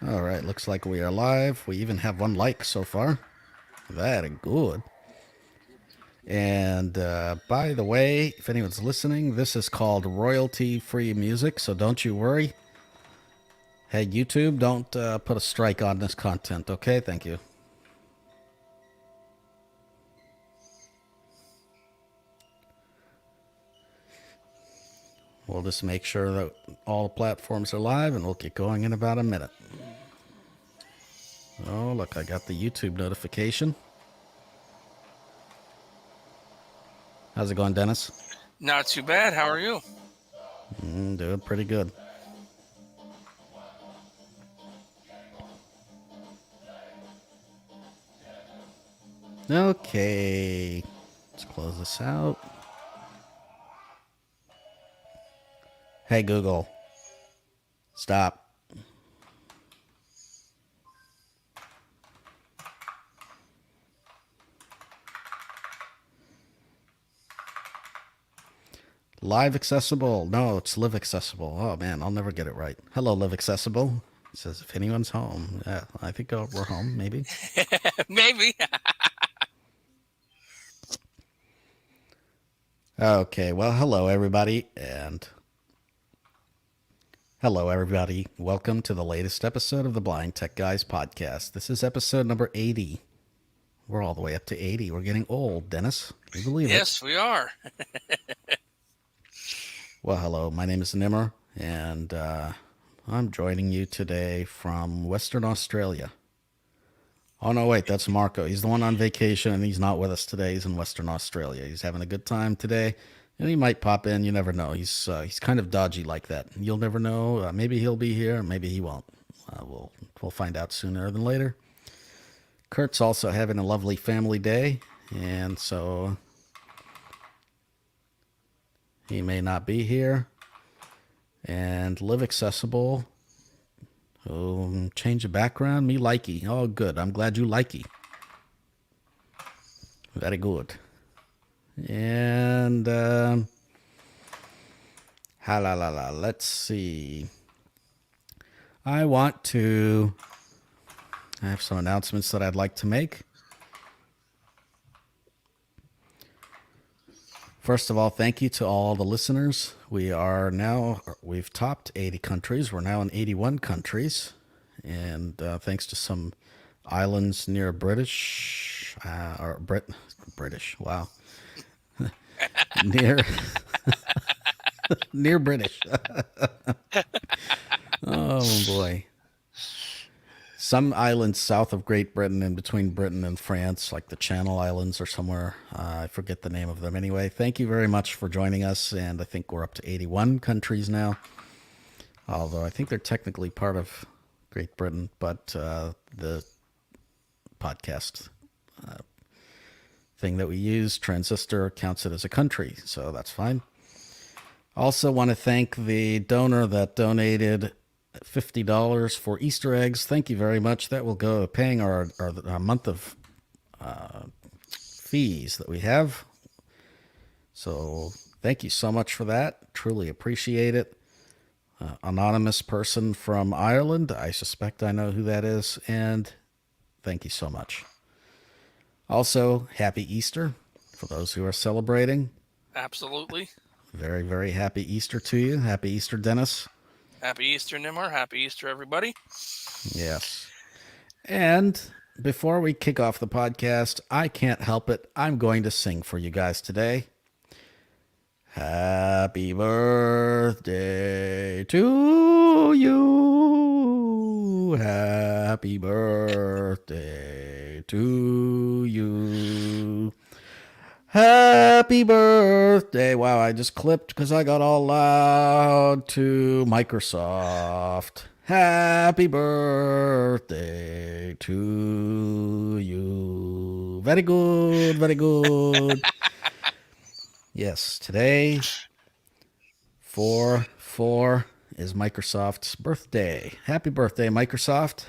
All right, looks like we are live. We even have one like so far. Very good. And by the way, if anyone's listening, this is called royalty-free music, so don't you worry. Hey, YouTube, don't put a strike on this content, okay? Thank you. We'll just make sure that all the platforms are live, and we'll get going in about a minute. Oh, look, I got the YouTube notification. How's it going, Dennis? Not too bad. How are you? Doing pretty good. Okay, let's close this out. Hey, Google, stop. Live accessible. No, it's live accessible. Oh, man, I'll never get it right. Hello, live accessible. It says if anyone's home. Yeah, I think we're home, maybe. Maybe. Okay, well, hello, everybody. Welcome to the latest episode of the BlindTechGuys podcast. This is episode number 80. We're all the way up to 80. We're getting old, Dennis. Can you believe it? Yes, we are. Well, hello. My name is Nimmer, and I'm joining you today from Western Australia. Oh, no, wait, that's Marco. He's the one on vacation, and he's not with us today. He's in Western Australia. He's having a good time today, and he might pop in. You never know. He's kind of dodgy like that. You'll never know. Maybe he'll be here. Maybe he won't. We'll find out sooner than later. Kurt's also having a lovely family day, and so he may not be here. And live accessible. Oh, change the background. Me likey. Oh, good. I'm glad you likey. Very good. And let's see. I have some announcements that I'd like to make. First of all, thank you to all the listeners. We've topped 80 countries. We're now in 81 countries. And thanks to some islands near British, wow. near British. Oh, boy. Some islands south of Great Britain and between Britain and France, like the Channel Islands or somewhere. I forget the name of them. Anyway, thank you very much for joining us. And I think we're up to 81 countries now. Although I think they're technically part of Great Britain, but the podcast thing that we use, Transistor, counts it as a country. So that's fine. Also want to thank the donor that donated $50 for Easter eggs. Thank you very much. That will go paying our month of fees that we have. So thank you so much for that. Truly appreciate it. Anonymous person from Ireland. I suspect I know who that is. And thank you so much. Also, happy Easter for those who are celebrating. Absolutely. Very, very happy Easter to you. Happy Easter, Dennis. Happy Easter, Nimmer. Happy Easter, everybody. Yes. And before we kick off the podcast, I can't help it. I'm going to sing for you guys today. Happy birthday to you. Happy birthday to you. Happy birthday. Wow, I just clipped because I got all loud to Microsoft. Happy birthday to you. Very good, very good. Yes, today, 4/4 is Microsoft's birthday. Happy birthday, Microsoft.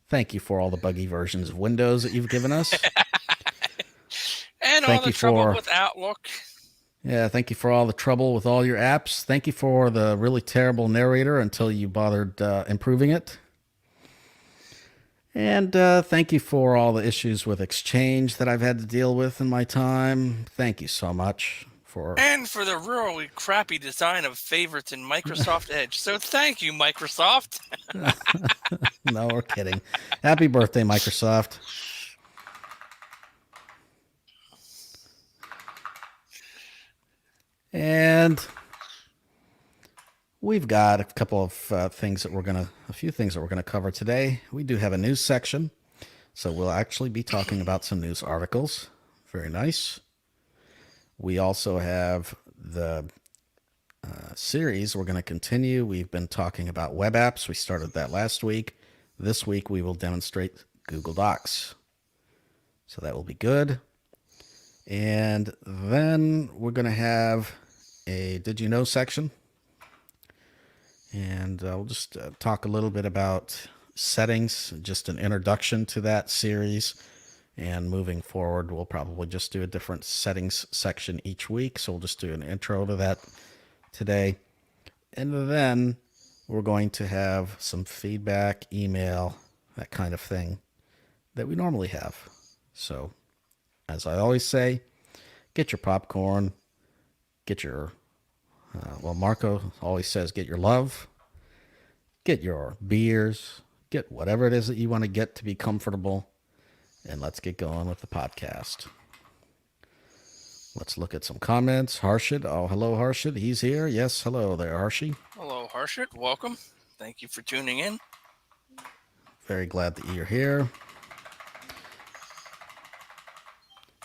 Thank you for all the buggy versions of Windows that you've given us. And all Thank the you trouble for with Outlook. thank you for all the trouble with all your apps. Thank you for the really terrible narrator until you bothered improving it. And thank you for all the issues with Exchange that I've had to deal with in my time. Thank you so much for. And for the really crappy design of favorites in Microsoft Edge. So thank you, Microsoft. No, we're kidding. Happy birthday, Microsoft. And we've got a couple of things that a few things that we're gonna cover today. We do have a news section, so we'll actually be talking about some news articles. Very nice. We also have the series we're going to continue. We've been talking about web apps. We started that last week. This week we will demonstrate Google Docs. So that will be good. And then we're going to have a Did You Know section. And we'll just talk a little bit about settings, just an introduction to that series. And moving forward, we'll probably just do a different settings section each week. So we'll just do an intro to that today. And then we're going to have some feedback, email, that kind of thing that we normally have. So, as I always say, get your popcorn, get your, Marco always says, get your love, get your beers, get whatever it is that you want to get to be comfortable, and let's get going with the podcast. Let's look at some comments. Harshit. Oh, hello, Harshit. He's here. Yes, hello there, Harshi. Hello, Harshit. Welcome. Thank you for tuning in. Very glad that you're here.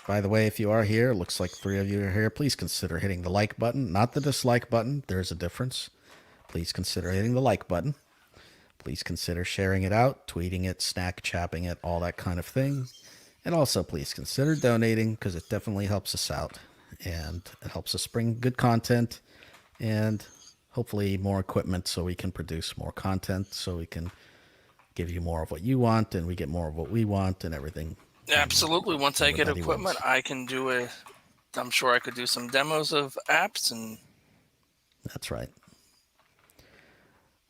By the way, if you are here, it looks like 3 of you are here. Please consider hitting the like button, not the dislike button. There's a difference. Please consider hitting the like button. Please consider sharing it out, tweeting it, snack chapping it, all that kind of thing. And also, please consider donating because it definitely helps us out. And it helps us bring good content and hopefully more equipment so we can produce more content, so we can give you more of what you want and we get more of what we want and everything. Absolutely. Once I get equipment, I can do I'm sure I could do some demos of apps and. That's right.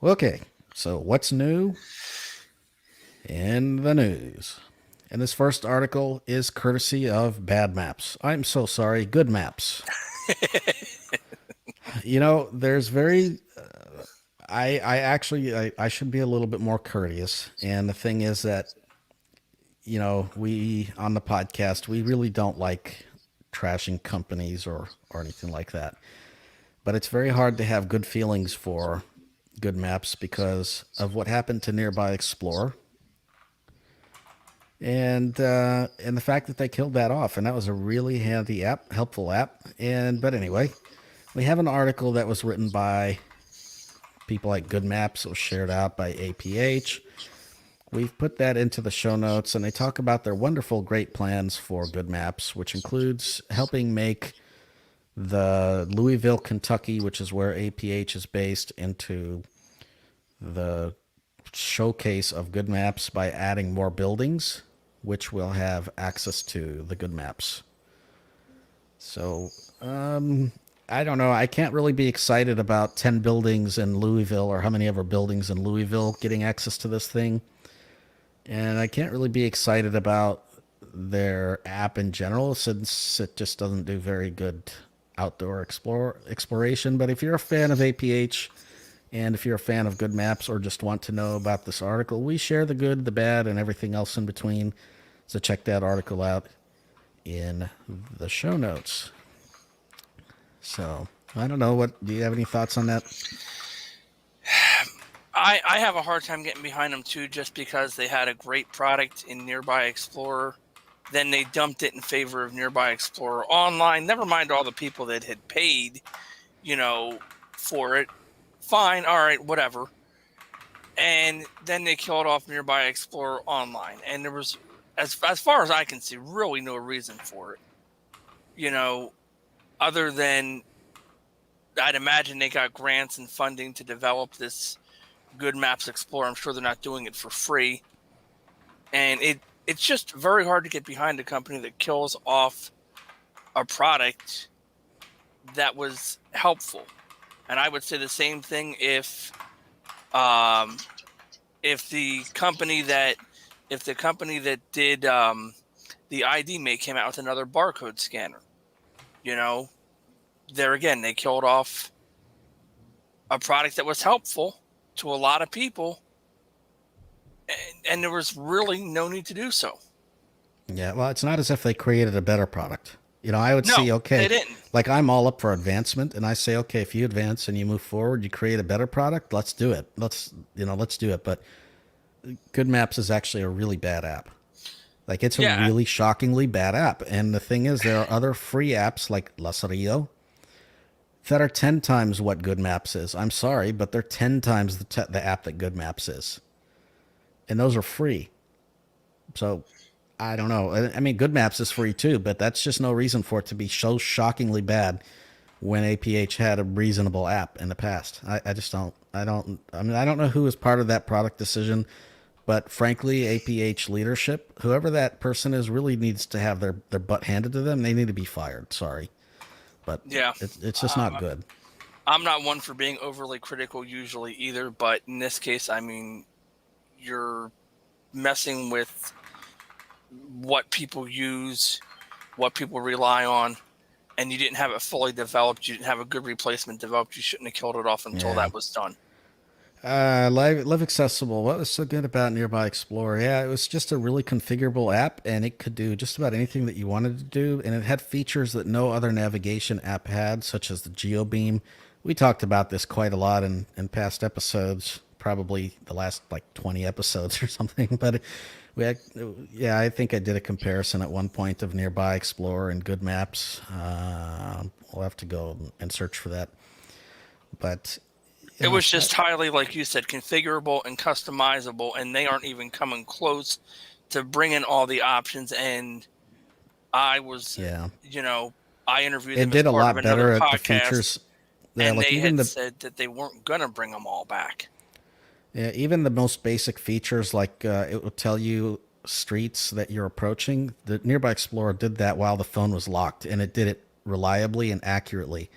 Okay, so what's new in the news? And this first article is courtesy of Bad Maps. I'm so sorry, Good Maps. There's very. I should be a little bit more courteous. And the thing is that, we on the podcast, we really don't like trashing companies or anything like that. But it's very hard to have good feelings for Good Maps because of what happened to Nearby Explorer. And the fact that they killed that off, and that was a really handy app, helpful app. But anyway, we have an article that was written by people like Good Maps. It was shared out by APH. We've put that into the show notes, and they talk about their wonderful, great plans for Good Maps, which includes helping make the Louisville, Kentucky, which is where APH is based, into the showcase of Good Maps by adding more buildings, which will have access to the Good Maps. So, I don't know. I can't really be excited about 10 buildings in Louisville or how many ever buildings in Louisville getting access to this thing. And I can't really be excited about their app in general since it just doesn't do very good outdoor exploration. But if you're a fan of APH and if you're a fan of Good Maps or just want to know about this article, we share the good, the bad, and everything else in between. So check that article out in the show notes. So I don't know. Do you have any thoughts on that? I have a hard time getting behind them too, just because they had a great product in Nearby Explorer. Then they dumped it in favor of Nearby Explorer Online. Never mind all the people that had paid, for it. Fine, all right, whatever. And then they killed off Nearby Explorer Online. And there was, as far as I can see, really no reason for it. Other than I'd imagine they got grants and funding to develop this Good Maps Explorer. I'm sure they're not doing it for free. And it's just very hard to get behind a company that kills off a product that was helpful. And I would say the same thing if the company that did the ID Mate came out with another barcode scanner. There again, they killed off a product that was helpful to a lot of people, and there was really no need to do so. Yeah, well, it's not as if they created a better product. I would No, see, okay, they didn't. like I'm all up for advancement, and I say, okay, if you advance and you move forward, you create a better product, let's do it. Let's do it. But Good Maps is actually a really bad app. Like, it's a Yeah, really shockingly bad app. And the thing is, there are other free apps like Las Rio that are 10 times what Good Maps is. I'm sorry, but they're 10 times the app that Good Maps is. And those are free. So I don't know. I mean, Good Maps is free too, but that's just no reason for it to be so shockingly bad when APH had a reasonable app in the past. I just don't. I mean, I don't know who was part of that product decision, but frankly, APH leadership, whoever that person is, really needs to have their butt handed to them. They need to be fired. Sorry, but yeah. it's just not good. I'm not one for being overly critical usually either, but in this case, I mean, you're messing with what people use, what people rely on, and you didn't have it fully developed. You didn't have a good replacement developed. You shouldn't have killed it off until Yeah. that was done. Live Accessible. What was so good about Nearby Explorer? Yeah, it was just a really configurable app, and it could do just about anything that you wanted to do. And it had features that no other navigation app had, such as the GeoBeam. We talked about this quite a lot in past episodes, probably the last like 20 episodes or something. But yeah, I think I did a comparison at one point of Nearby Explorer and Good Maps. We'll have to go and search for that. But It was just highly, like you said, configurable and customizable, and they aren't even coming close to bringing all the options. And I was, yeah, I interviewed it them did as a part of lot better another at the podcast, features. Yeah, and like they even had said that they weren't going to bring them all back. even the most basic features, like it will tell you streets that you're approaching. The Nearby Explorer did that while the phone was locked, and it did it reliably and accurately.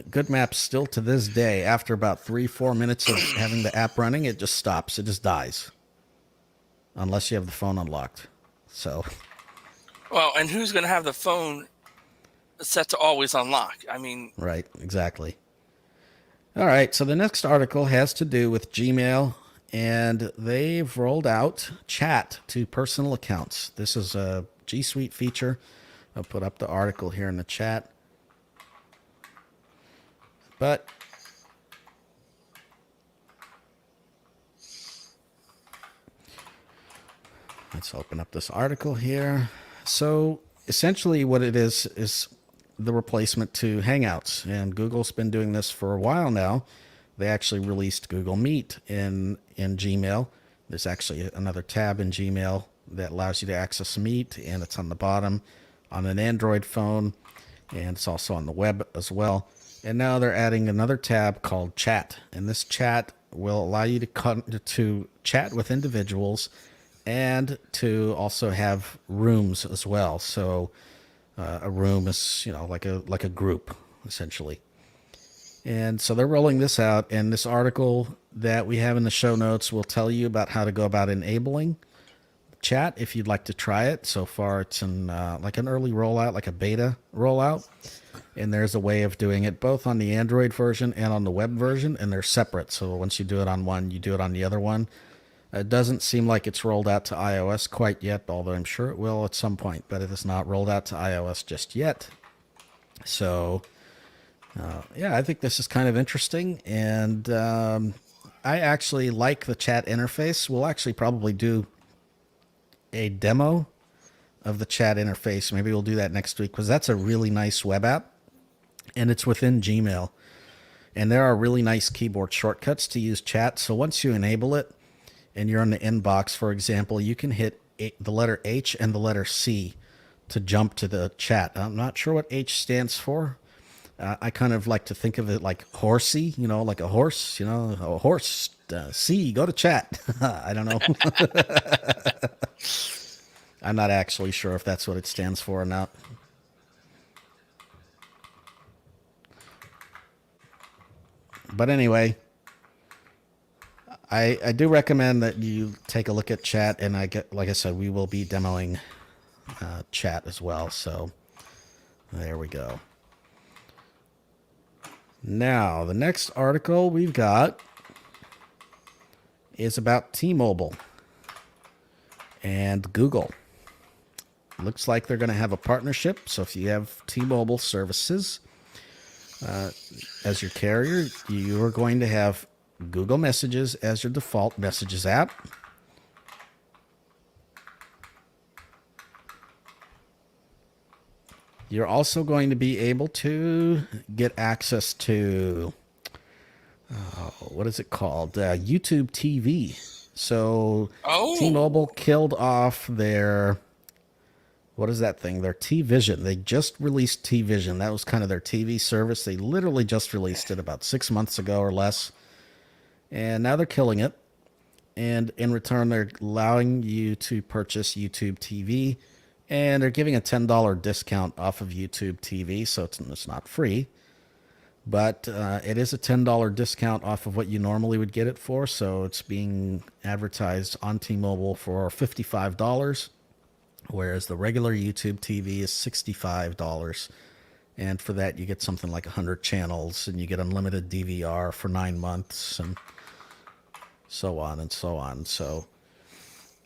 Good Maps still to this day, after about 3-4 minutes of having the app running, it just stops. It just dies, unless you have the phone unlocked. So, Well, and who's going to have the phone set to always unlock? I mean, right, exactly. All right, so the next article has to do with Gmail, and they've rolled out chat to personal accounts. This is a G Suite feature. I'll put up the article here in the chat. But let's open up this article here. So essentially what it is the replacement to Hangouts. And Google's been doing this for a while now. They actually released Google Meet in Gmail. There's actually another tab in Gmail that allows you to access Meet, and it's on the bottom on an Android phone, and it's also on the web as well. And now they're adding another tab called Chat, and this chat will allow you to chat with individuals and to also have rooms as well. So a room is like a group essentially. And so they're rolling this out, and this article that we have in the show notes will tell you about how to go about enabling chat if you'd like to try it. So far, it's in like an early rollout, like a beta rollout. And there's a way of doing it both on the Android version and on the web version, and they're separate. So once you do it on one, you do it on the other one. It doesn't seem like it's rolled out to iOS quite yet, although I'm sure it will at some point, but it is not rolled out to iOS just yet. So, yeah, I think this is kind of interesting, and I actually like the chat interface. We'll actually probably do a demo of the chat interface. Maybe we'll do that next week, because that's a really nice web app, and it's within Gmail. And there are really nice keyboard shortcuts to use chat. So once you enable it and you're in the inbox, for example, you can hit the letter H and the letter C to jump to the chat. I'm not sure what H stands for. I kind of like to think of it like horsey, like a horse, a horse. C, go to chat. I don't know. I'm not actually sure if that's what it stands for or not. But anyway, I do recommend that you take a look at chat, and like I said, we will be demoing chat as well. So there we go. Now, the next article we've got is about T-Mobile and Google. Looks like they're going to have a partnership. So if you have T-Mobile services as your carrier, you are going to have Google Messages as your default messages app. You're also going to be able to get access to, what is it called? YouTube TV. So T-Mobile killed off their, what is that thing? Their T-Vision. They just released T-Vision. That was kind of their TV service. They literally just released it about 6 months ago or less. And now they're killing it. And in return, they're allowing you to purchase YouTube TV. And they're giving a $10 discount off of YouTube TV, so it's not free. But it is a $10 discount off of what you normally would get it for. So it's being advertised on T-Mobile for $55, whereas the regular YouTube TV is $65. And for that, you get something like 100 channels, and you get unlimited DVR for 9 months, and so on and so on. So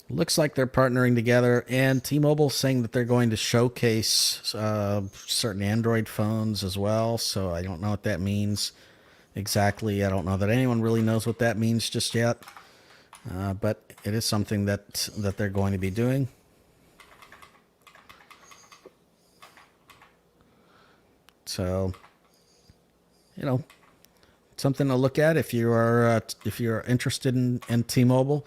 looks like they're partnering together, and T-Mobile saying that they're going to showcase certain Android phones as well. So I don't know what that means exactly. I don't know that anyone really knows what that means just yet. But it is something that they're going to be doing. So, something to look at if you are interested in T-Mobile.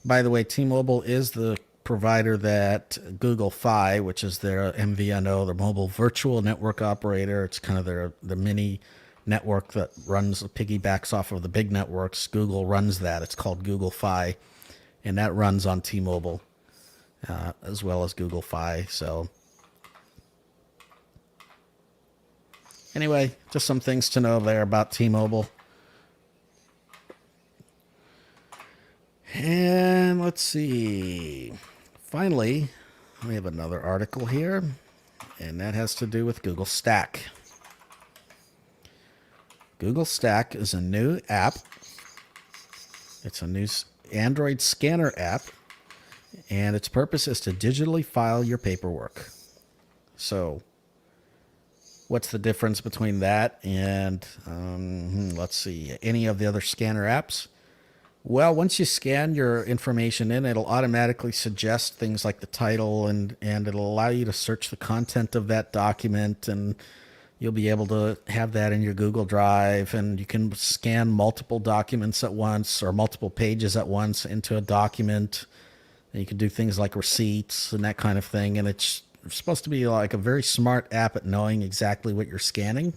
By the way, T-Mobile is the provider that Google Fi, which is their MVNO, their mobile virtual network operator. It's kind of the mini network that piggybacks off of the big networks. Google runs that. It's called Google Fi, and that runs on T-Mobile as well as Google Fi. So anyway, just some things to know there about T-Mobile. And let's see. Finally, we have another article here, and that has to do with Google Stack. Google Stack is a new app. It's a new Android scanner app, and its purpose is to digitally file your paperwork. So, what's the difference between that and, let's see, any of the other scanner apps? Well, once you scan your information in, it'll automatically suggest things like the title, and it'll allow you to search the content of that document, and you'll be able to have that in your Google Drive, and you can scan multiple documents at once or multiple pages at once into a document. And you can do things like receipts and that kind of thing, and it's supposed to be like a very smart app at knowing exactly what you're scanning.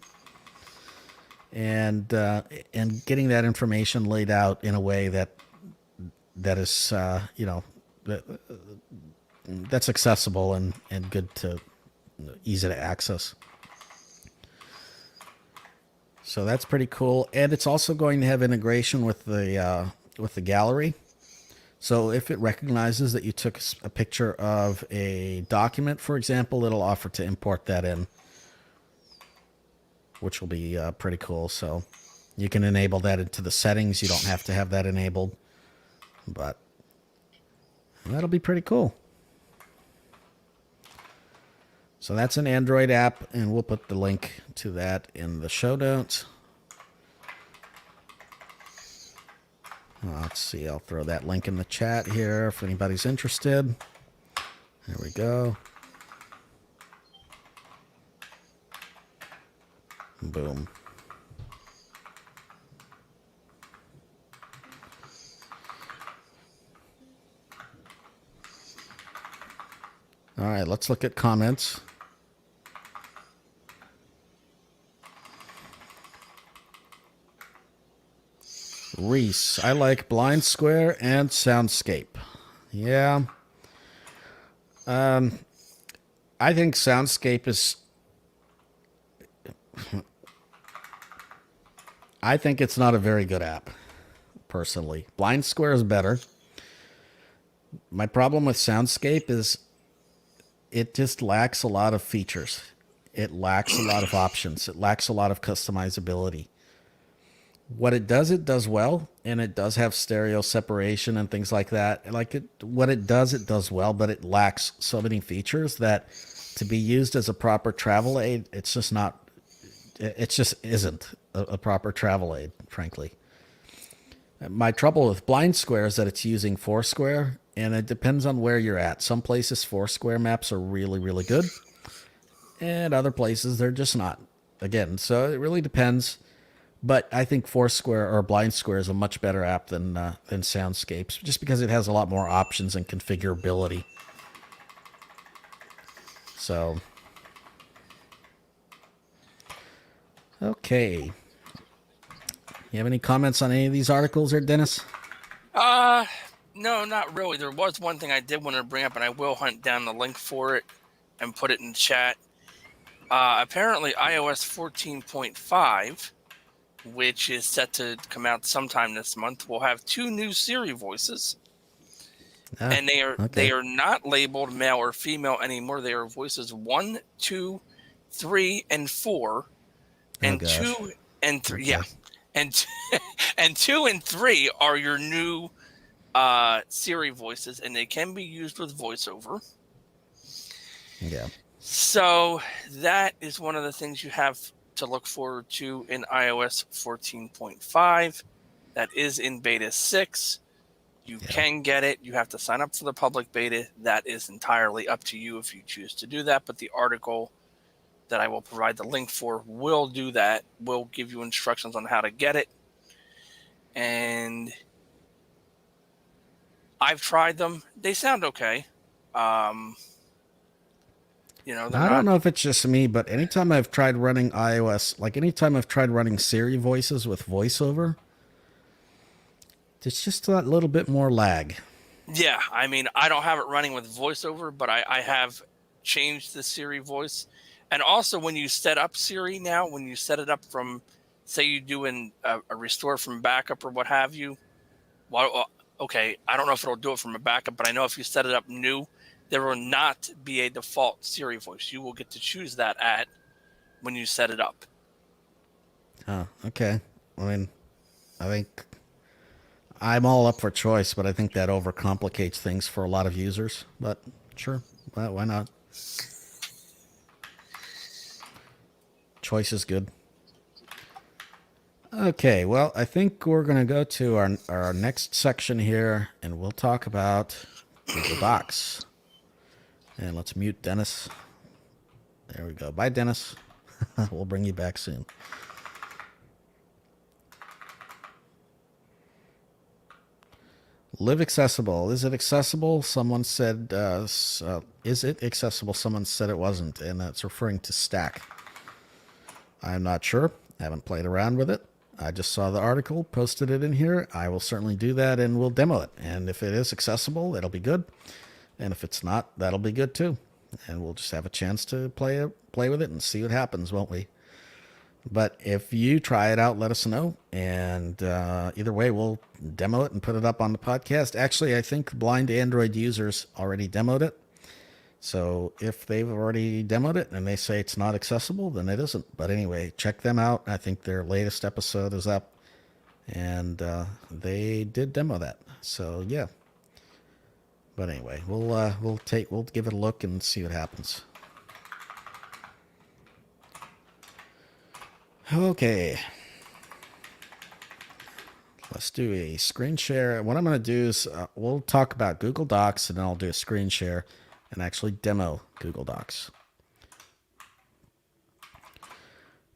And getting that information laid out in a way that is that's accessible and good to easy to access. So that's pretty cool, and it's also going to have integration with the gallery. So if it recognizes that you took a picture of a document, for example, it'll offer to import that in, which will be pretty cool. So you can enable that into the settings. You don't have to have that enabled, but that'll be pretty cool. So that's an Android app, and we'll put the link to that in the show notes. Let's see, I'll throw that link in the chat here if anybody's interested. There we go. Boom. All right, let's look at comments. Reese, I like Blind Square and Soundscape. Yeah. I think Soundscape is... I think it's not a very good app, personally. Blind Square is better. My problem with Soundscape is it just lacks a lot of features. It lacks a lot of options. It lacks a lot of customizability. What it does well, and it does have stereo separation and things like that. What it does well, but it lacks so many features that to be used as a proper travel aid, it's just not. It just isn't a proper travel aid, frankly. My trouble with Blind Square is that it's using Foursquare, and it depends on where you're at. Some places Foursquare maps are really, really good, and other places they're just not. Again, so it really depends. But I think Foursquare or Blind Square is a much better app than Soundscapes, just because it has a lot more options and configurability. So, okay. You have any comments on any of these articles, there, Dennis? No, not really. There was one thing I did want to bring up, and I will hunt down the link for it and put it in the chat. Apparently, iOS 14.5, which is set to come out sometime this month, will have 2 new Siri voices. And they are not labeled male or female anymore. They are voices 1, 2, 3, and 4, and 2 and 3. Okay. Yeah, and 2 and 3 are your new Siri voices, and they can be used with voiceover. Yeah. So that is one of the things you have to look forward to in iOS 14.5. That is in beta 6. You can get it. You have to sign up for the public beta. That is entirely up to you if you choose to do that. But the article that I will provide the link for will do that. Will give you instructions on how to get it. And I've tried them. They sound okay. I don't know if it's just me, but anytime I've tried running iOS, like anytime I've tried running Siri voices with voiceover, it's just a little bit more lag. Yeah, I mean, I don't have it running with voiceover, but I have changed the Siri voice. And also, when you set up Siri now, when you set it up from, say you do a restore from backup or what have you, well, okay, I don't know if it'll do it from a backup, but I know if you set it up new, there will not be a default Siri voice. You will get to choose that when you set it up. Oh, okay. I mean, I think I'm all up for choice, but I think that overcomplicates things for a lot of users. But sure, why not? Choice is good. Okay, well, I think we're going to go to our next section here, and we'll talk about Google Docs. And let's mute Dennis. There we go. Bye, Dennis. We'll bring you back soon. Live accessible. Is it accessible? Someone said, is it accessible? Someone said it wasn't, and that's referring to Stack. I'm not sure. I haven't played around with it. I just saw the article, posted it in here. I will certainly do that, and we'll demo it. And if it is accessible, it'll be good. And if it's not, that'll be good too. And we'll just have a chance to play with it and see what happens, won't we? But if you try it out, let us know. And either way, we'll demo it and put it up on the podcast. Actually, I think blind Android users already demoed it. So if they've already demoed it and they say it's not accessible, then it isn't. But anyway, check them out. I think their latest episode is up. And they did demo that. So yeah. But anyway, we'll give it a look and see what happens. Okay. Let's do a screen share. What I'm going to do is we'll talk about Google Docs, and then I'll do a screen share and actually demo Google Docs.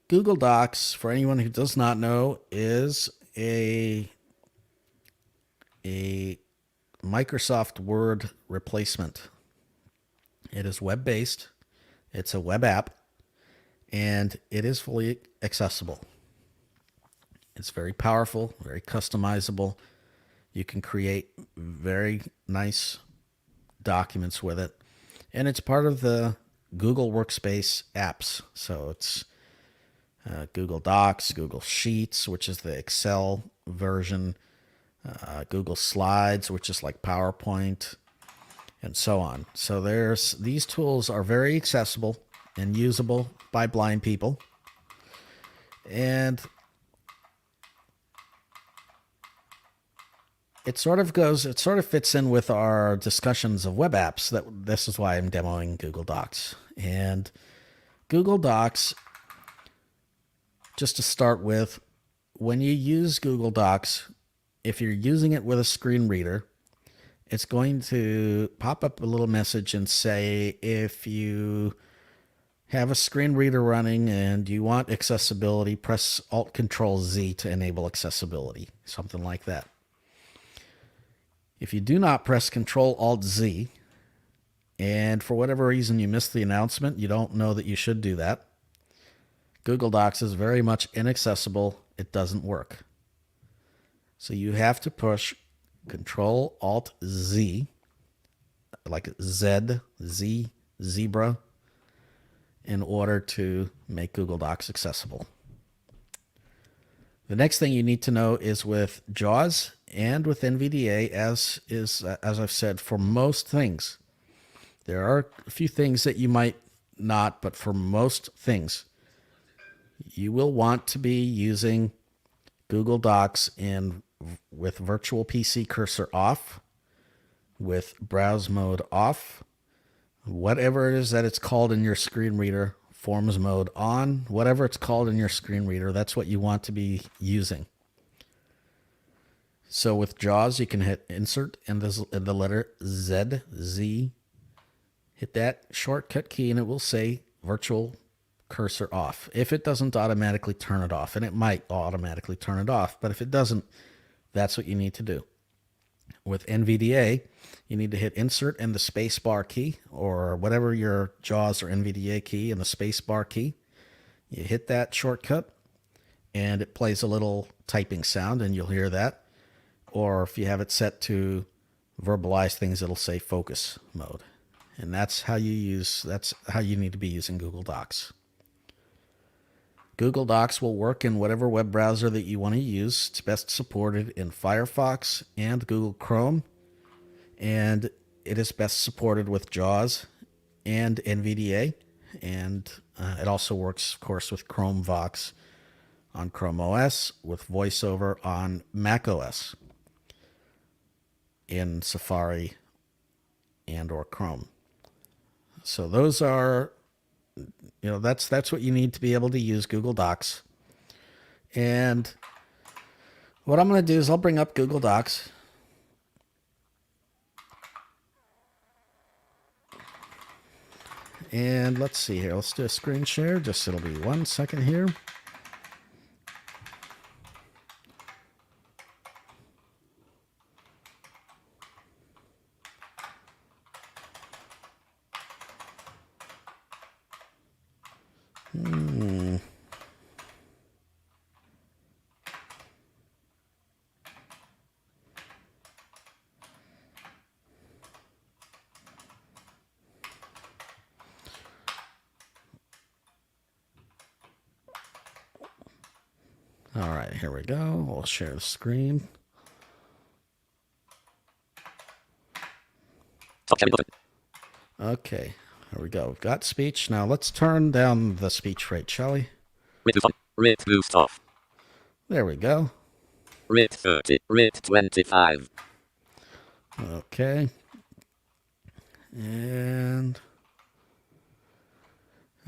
Google Docs, for anyone who does not know, is a Microsoft Word replacement. It is web-based. It's a web app, and it is fully accessible. It's very powerful, very customizable. You can create very nice documents with it, and it's part of the Google Workspace apps. So it's Google Docs, Google Sheets, which is the Excel version, Google Slides, which is like PowerPoint, and so on. So these tools are very accessible and usable by blind people. And it sort of fits in with our discussions of web apps. This is why I'm demoing Google Docs. And Google Docs, just to start with, when you use Google Docs, if you're using it with a screen reader, it's going to pop up a little message and say, if you have a screen reader running and you want accessibility, press Alt-Control-Z to enable accessibility, something like that. If you do not press Control-Alt-Z, and for whatever reason you missed the announcement, you don't know that you should do that, Google Docs is very much inaccessible. It doesn't work. So you have to push Control-Alt-Z, like Z, zebra, in order to make Google Docs accessible. The next thing you need to know is with JAWS and with NVDA, as I've said, for most things. There are a few things that you might not, but for most things, you will want to be using Google Docs with virtual PC cursor off, with browse mode off, whatever it is that it's called in your screen reader, forms mode on, whatever it's called in your screen reader, that's what you want to be using. So with JAWS, you can hit insert and the letter Z, hit that shortcut key, and it will say virtual cursor off. If it doesn't automatically turn it off, and it might automatically turn it off, but if it doesn't, that's what you need to do. With NVDA, you need to hit insert and the space bar key, or whatever your JAWS or NVDA key and the space bar key. You hit that shortcut and it plays a little typing sound, and you'll hear that. Or if you have it set to verbalize things, it'll say focus mode. And that's how you need to be using Google Docs. Google Docs will work in whatever web browser that you want to use. It's best supported in Firefox and Google Chrome, and it is best supported with JAWS and NVDA, and it also works, of course, with Chrome Vox on Chrome OS, with VoiceOver on Mac OS, in Safari and or Chrome. So those are, that's what you need to be able to use Google Docs. And what I'm going to do is I'll bring up Google Docs. And let's see here. Let's do a screen share. It'll be 1 second here. All right, here we go. We'll share the screen. Okay, here we go. We've got speech. Now let's turn down the speech rate, shall we? Rate boost off. There we go. Rate 30. Rate 25. Okay. And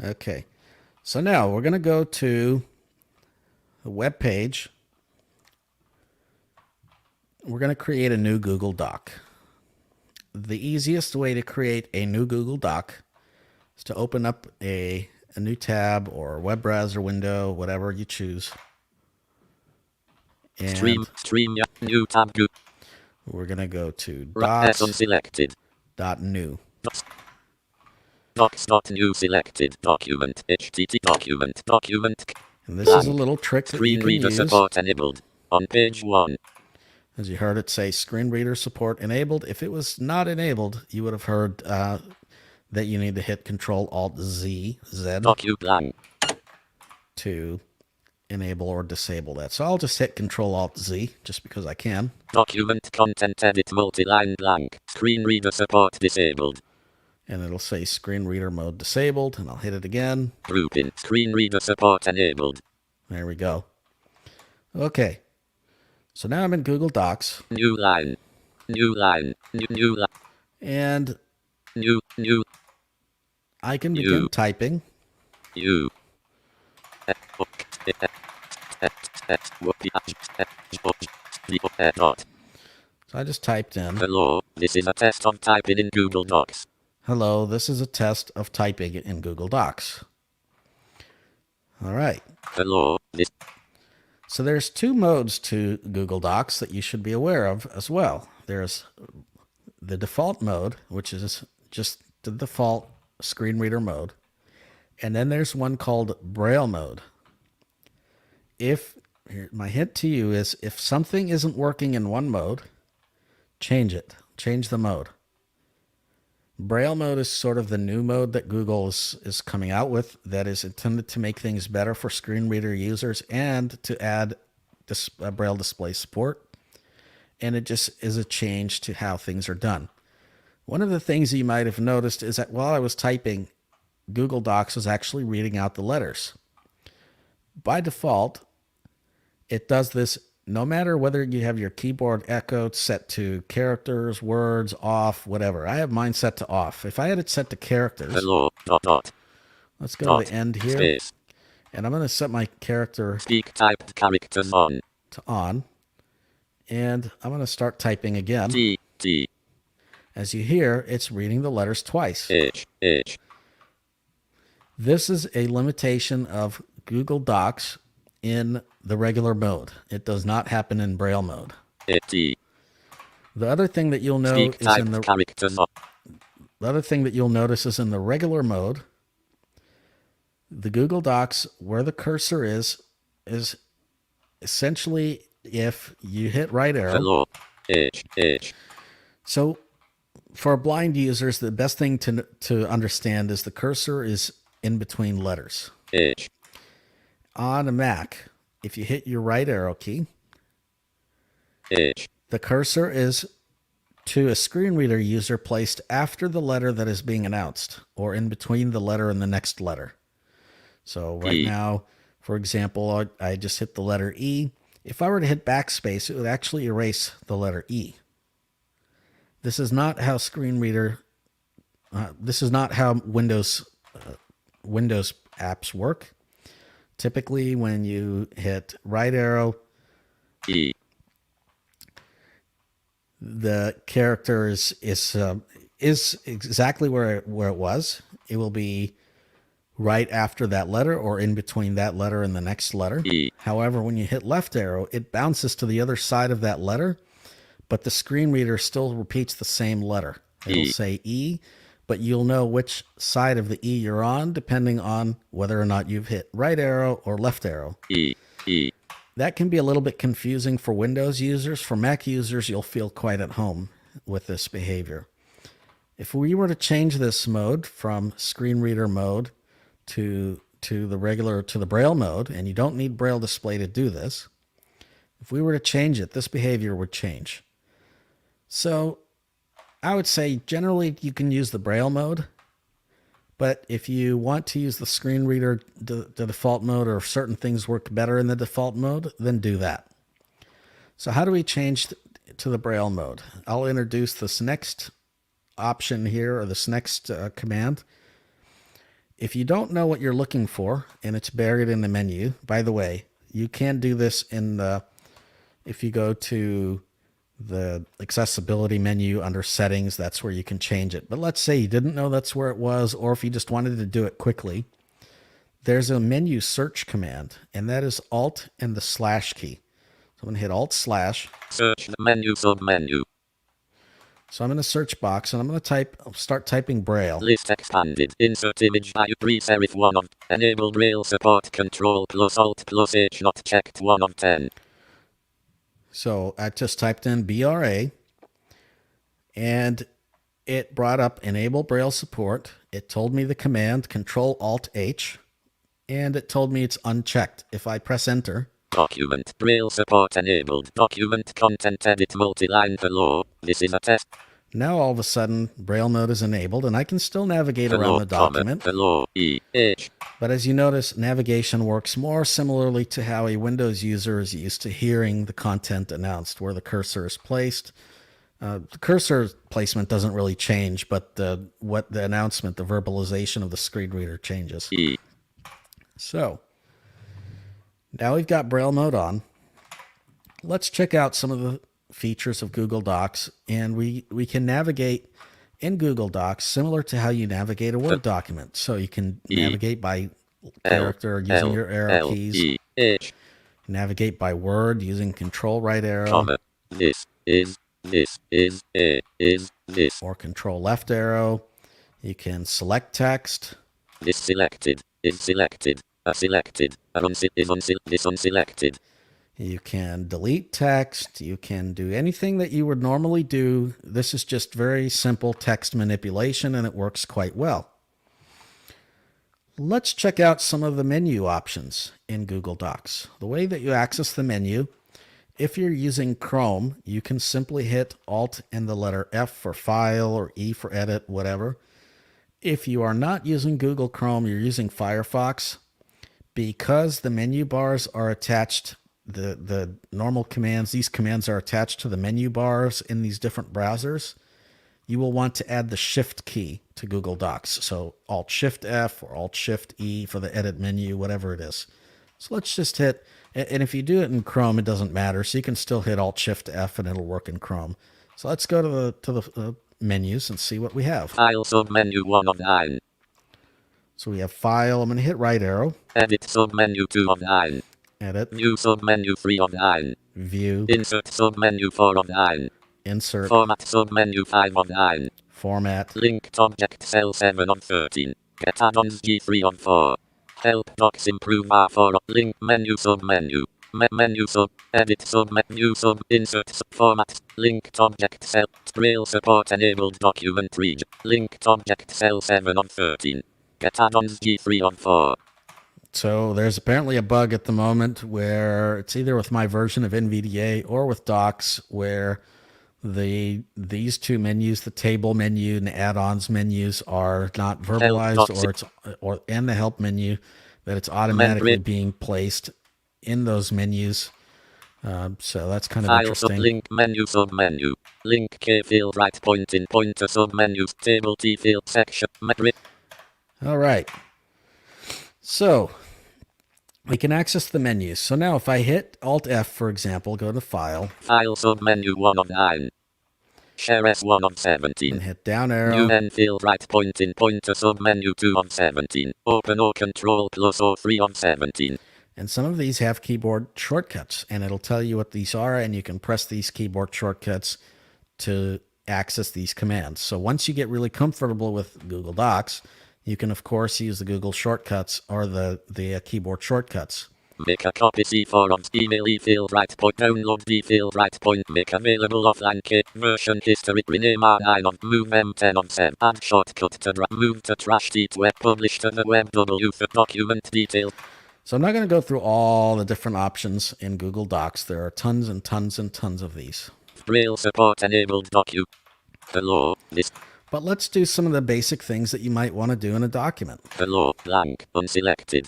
okay. So now we're going to go to the web page. We're going to create a new Google Doc. The easiest way to create a new Google Doc is to open up a new tab or web browser window, whatever you choose. And Stream, new tab. We're going to go to unselected. .new. Docs.new selected document. HTTP document. And this is a little trick that you Screen can reader use. support enabled. On page 1. As you heard it say, screen reader support enabled. If it was not enabled, you would have heard that you need to hit Control-Alt-Z, Z, DocuBlank. to enable or disable that. So I'll just hit Control-Alt-Z just because I can. Document content edit multi-line blank. Screen reader support disabled. And it'll say screen reader mode disabled, and I'll hit it again. Grouping. Screen reader support enabled. There we go. Okay. So now I'm in Google Docs. New line. New line. New line. And New. I can begin typing. You. So I just typed in, Hello, this is a test of typing in Google Docs. hello, this is a test of typing in Google Docs. All right. Hello, this. So there's two modes to Google Docs that you should be aware of as well. There's the default mode, which is just the default screen reader mode. And then there's one called Braille mode. My hint to you is if something isn't working in one mode, change it. Change the mode. Braille mode is sort of the new mode that Google is coming out with that is intended to make things better for screen reader users and to add Braille display support. And it just is a change to how things are done. One of the things you might have noticed is that while I was typing, Google Docs was actually reading out the letters. By default, it does this no matter whether you have your keyboard echo set to characters, words, off, whatever. I have mine set to off. If I had it set to characters, Hello, let's go to the end here. Space. And I'm going to set my character Speak typed characters on. to on. And I'm going to start typing again. T. As you hear, it's reading the letters twice. H. This is a limitation of Google Docs in the regular mode. It does not happen in Braille mode. T. The other thing that you'll know Speak is in typed characters on. the other thing that you'll notice is in the regular mode, the Google Docs where the cursor is essentially if you hit right arrow. Hello, H. So for blind users, the best thing to understand is the cursor is in between letters. H. On a Mac, if you hit your right arrow key, H. the cursor is to a screen reader user placed after the letter that is being announced or in between the letter and the next letter. So right now, for example, I just hit the letter E. If I were to hit backspace, it would actually erase the letter E. This is not how this is not how Windows apps work. Typically, when you hit right arrow, E. the character is exactly where it was. It will be right after that letter or in between that letter and the next letter. E. However, when you hit left arrow, it bounces to the other side of that letter, but the screen reader still repeats the same letter. It'll say E, but you'll know which side of the E you're on depending on whether or not you've hit right arrow or left arrow. E. That can be a little bit confusing for Windows users. For Mac users, you'll feel quite at home with this behavior. If we were to change this mode from screen reader mode to the Braille mode, and you don't need Braille display to do this, if we were to change it, this behavior would change. So I would say generally you can use the Braille mode, but if you want to use the screen reader, the default mode, or if certain things work better in the default mode, then do that. So how do we change to the Braille mode? I'll introduce this next option here, or this next command. If you don't know what you're looking for and it's buried in the menu, by the way, you can do this if you go to the accessibility menu under settings, that's where you can change it. But let's say you didn't know that's where it was, or if you just wanted to do it quickly, there's a menu search command, and that is Alt and the slash key. So I'm going to hit Alt slash. Search the menu submenu. So I'm in a search box, and I'm going to start typing Braille. List expanded. Insert image by 3 serif 1 of. Enable Braille support Control plus Alt plus H not checked 1 of 10. So I just typed in BRA, and it brought up Enable Braille support. It told me the command Control Alt H. and it told me it's unchecked. If I press enter, Document. Braille support enabled. Document content edit multi-line. Hello. This is a test. now all of a sudden Braille mode is enabled and I can still navigate around Hello, the document. hello, E-H. But as you notice, navigation works more similarly to how a Windows user is used to hearing the content announced, where the cursor is placed. The cursor placement doesn't really change, but the announcement, the verbalization of the screen reader changes. E. So now we've got Braille mode on. Let's check out some of the features of Google Docs, and we can navigate in Google Docs similar to how you navigate a Word document. So you can navigate by character using your arrow keys. E-H. Navigate by word using control right arrow. This is this. Or control left arrow. You can select text. This selected is selected. Selected. This unselected. You can delete text. You can do anything that you would normally do. This is just very simple text manipulation, and it works quite well. Let's check out some of the menu options in Google Docs. The way that you access the menu, if you're using Chrome, you can simply hit Alt and the letter F for File or E for Edit, whatever. If you are not using Google Chrome, you're using Firefox, because the menu bars are attached, the normal commands, these commands are attached to the menu bars in these different browsers, you will want to add the Shift key to Google Docs. So Alt-Shift-F or Alt-Shift-E for the edit menu, whatever it is. So let's just hit, and if you do it in Chrome, it doesn't matter. So you can still hit Alt-Shift-F and it'll work in Chrome. So let's go to the menus and see what we have. File submenu 1 of 9. So we have File. I'm going to hit right arrow. Edit submenu 2 of 9. Edit. View submenu 3 of 9. View. Insert submenu 4 of 9. Insert. Format submenu 5 of 9. Format. Linked object cell 7 of 13. Get add-ons G3 of 4. Help docs improve R4 of link menu submenu. Menu sub. Edit submenu sub. Insert format. Linked object cell. Braille support enabled document read. Linked object cell 7 of 13. Get add-ons G3 of 4. So there's apparently a bug at the moment where it's either with my version of NVDA or with Docs where these two menus, the table menu and the add-ons menus, are not verbalized, and the help menu, that it's automatically being placed in those menus. So that's kind of interesting. Link menu submenu. Link K field right point in pointer submenus. Table T field section. All right. So we can access the menus. So now if I hit Alt F, for example, go to File. File submenu 1 of 9. Share S 1 of 17. And hit down arrow. New N field right point in pointer submenu 2 of 17. Open O control plus O 3 of 17. And some of these have keyboard shortcuts, and it'll tell you what these are, and you can press these keyboard shortcuts to access these commands. So once you get really comfortable with Google Docs, you can, of course, use the Google shortcuts or the keyboard shortcuts. Make a copy C4 of email E field right point. Download D field right point. Make available offline K version history. Rename R9 of move M10 of 7. Add shortcut to move to trash T to web. Publish to the web W for document detail. So I'm not going to go through all the different options in Google Docs. There are tons and tons and tons of these. Braille support enabled Hello, this. But let's do some of the basic things that you might want to do in a document. Hello, blank, unselected.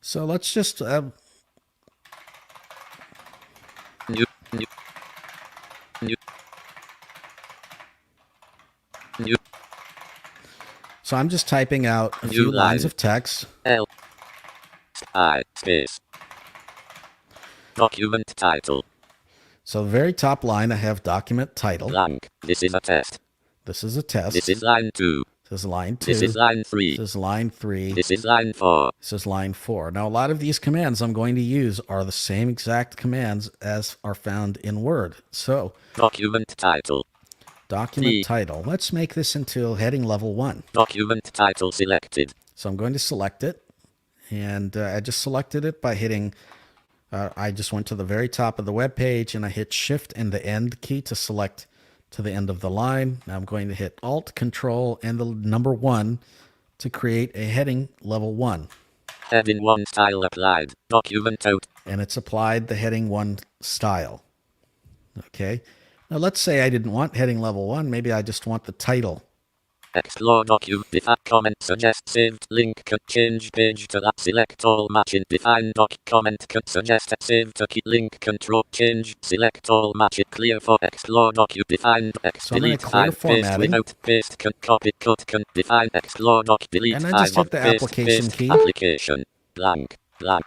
So let's just New. So I'm just typing out a few lines of text. I space. Document title. So the very top line, I have document title. Blank. This is a test. This is a test. This is line 2. This is line 2. This is line 3. This is line 3. This is line 4. This is line 4. Now, a lot of these commands I'm going to use are the same exact commands as are found in Word. So, document title. Document title. Let's make this into heading level 1. Document title selected. So I'm going to select it. And I just selected it by hitting, I just went to the very top of the web page and I hit Shift and the End key to select to the end of the line. Now I'm going to hit Alt, Control, and the number 1 to create a heading level 1. Heading 1 style applied. Document out. And it's applied the heading 1 style. Okay. Now let's say I didn't want heading level 1. Maybe I just want the title. Explore document. Define comment. Suggest saved link. Change page to that. Select all matching. Define doc. Comment. Suggest save to key link. Control. Change. Select all match it. Clear for explore document. Define. So I'm going to clear formatting. Without paste. Copy. Cut. Define. Explore doc. Delete. And I just hit the application key. Application. Blank. Blank.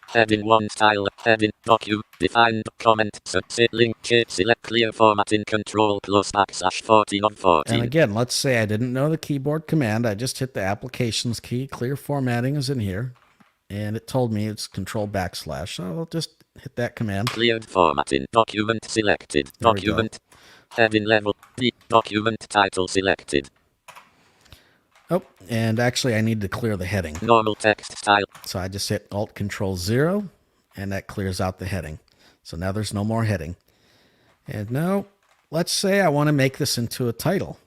Heading 1 style. Heading. Document. Defined. Comment. Set link. Select clear formatting. Control plus / 14 on 14. And again, let's say I didn't know the keyboard command. I just hit the applications key. Clear formatting is in here. And it told me it's Control /. So I'll just hit that command. Cleared formatting. Document selected. Document. Heading level. D. Document title selected. Oh, and actually I need to clear the heading. Normal text style. So I just hit Alt-Control-0, and that clears out the heading. So now there's no more heading. And now, let's say I want to make this into a title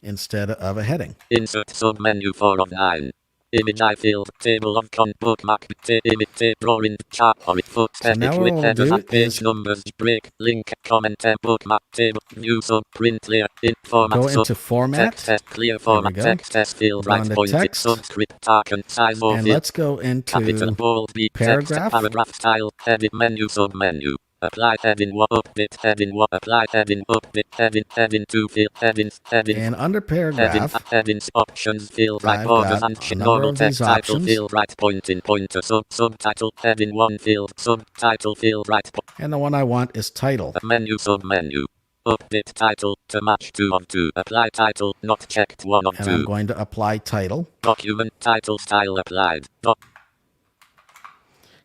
instead of a heading. Insert submenu 4 of 9. Image I field. Table of bookmark. Image drawing chart or foot. Edit with headers and page numbers. Break. Link. Comment. Bookmark. Table. View sub. Print layer. In format. Go into format. Text. Clear format. Text field. Right pointed. Subscript. Target. Size or and field. let's go into capital bold B. paragraph. Text, paragraph style. Edit menu. Submenu. Apply heading 1 update heading 1 apply heading update heading 2 field headings heading and under paragraph headings options field right borders and normal text title field right pointer subtitle heading 1 field subtitle field right and the one I want is title. Menu submenu update title to match 2 of 2 apply title not checked 1 of 2 and I'm going to apply title. Document title style applied.